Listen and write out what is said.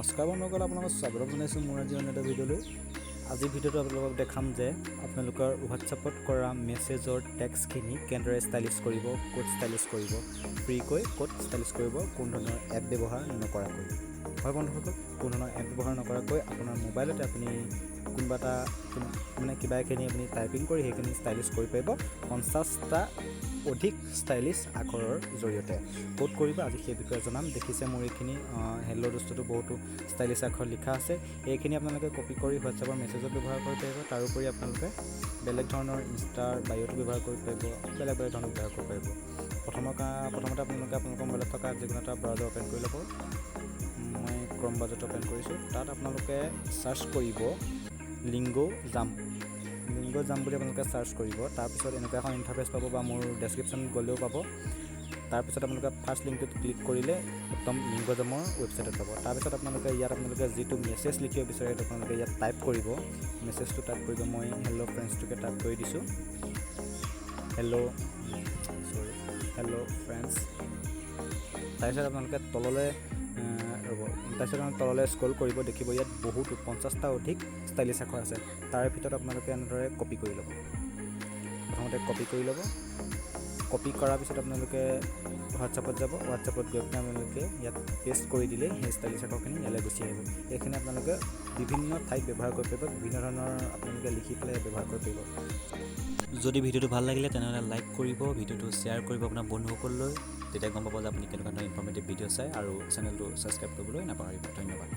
নমস্কাৰ বন্ধুসকল, আপোনালোকক স্বাগতম জনাইছোঁ মোৰ আজি অন্য এটা ভিডিঅ'লৈ। আজিৰ ভিডিঅ'টো আপোনালোকক দেখাম যে আপোনালোকৰ হোৱাটছআপত কৰা মেছেজৰ টেক্সটখিনি কেনেদৰে ষ্টাইলিছ কৰিব, ক'ত ষ্টাইলিছ কৰিব, ফ্ৰীকৈ ক'ত ষ্টাইলিছ কৰিব, কোনো ধৰণৰ এপ ব্যৱহাৰ নকৰাকৈ। হয় বন্ধুসকল, কোনো ধৰণৰ এপ ব্যৱহাৰ নকৰাকৈ আপোনাৰ মোবাইলতে আপুনি কোনোবা এটা কিবা এখিনি আপুনি টাইপিং কৰি সেইখিনি ষ্টাইলিছ কৰি পাৰিব 50টা অধিক ষ্টাইলিছ আখৰৰ জৰিয়তে। ক'ত কৰিব আজি সেই বিষয়ে জনাম। দেখিছে মোৰ এইখিনি হেল্ল' দোস্তটো বহুতো ষ্টাইলিছ আখৰ লিখা আছে। এইখিনি আপোনালোকে কপি কৰি হোৱাটছআপৰ মেছেজত ব্যৱহাৰ কৰিব পাৰিব। তাৰোপৰি আপোনালোকে বেলেগ ধৰণৰ ইনষ্টাৰ বায়'টো ব্যৱহাৰ কৰিব পাৰিব, বেলেগ ধৰণৰ ব্যৱহাৰ কৰিব পাৰিব। প্ৰথমতে আপোনালোকে আপোনালোকৰ মোবাইলত থকা যিকোনো এটা ব্ৰাউজাৰ অ'পেন কৰি ল'ব। মই ক্ৰম ব্ৰাউজাৰটো অ'পেন কৰিছোঁ। তাত আপোনালোকে চাৰ্চ কৰিব লিংগো জাম বুলি আপোনালোকে চাৰ্চ কৰিব। তাৰপিছত এনেকুৱা এখন ইণ্টাৰফেচ পাব বা মোৰ ডেছক্ৰিপশ্যনত গ'লেও পাব। তাৰপিছত আপোনালোকে ফাৰ্ষ্ট লিংকটোত ক্লিক কৰিলে একদম লিংগো জামৰ ৱেবছাইটত পাব। তাৰপিছত আপোনালোকে যিটো মেছেজ লিখিব বিচাৰে সেইটো আপোনালোকে ইয়াত টাইপ কৰিব। মেছেজটো টাইপ কৰিব। মই হেল্ল' ফ্ৰেণ্ডছটোকে টাইপ কৰি দিছোঁ। Hello' friends. তাৰপিছত আপোনালোকে তললৈ স্ক্ৰল কৰিব। দেখিব ইয়াত বহুতো 50টা অধিক ষ্টাইলিছ আখৰ আছে। তাৰে ভিতৰত আপোনালোকে এনেদৰে কপি কৰি ল'ব। প্ৰথমতে কপি কৰি ল'ব। কপি কৰাৰ পিছত আপোনালোকে হোৱাটছআপত যাব। হোৱাটছআপত গৈ পিনে আপোনালোকে ইয়াত পেষ্ট কৰি দিলেই সেই ষ্টাইলিছ আখৰখিনি ইয়ালৈ গুচি আহিব। এইখিনি আপোনালোকে বিভিন্ন ঠাইত ব্যৱহাৰ কৰিব পাৰিব, বিভিন্ন ধৰণৰ আপোনালোকে লিখি পেলাই ব্যৱহাৰ কৰিব পাৰিব। যদি ভিডিঅ'টো ভাল লাগিলে তেনেহ'লে লাইক কৰিব, ভিডিঅ'টো শ্বেয়াৰ কৰিব আপোনাৰ বন্ধুসকললৈ। তেতিয়া গম পাব যে আপুনি কেনেকুৱা ধৰণৰ ইনফৰ্মেটিভ ভিডিঅ' চায়, আৰু চেনেলটো ছাবস্ক্ৰাইব কৰিবলৈ নাপাহৰিব। ধন্যবাদ।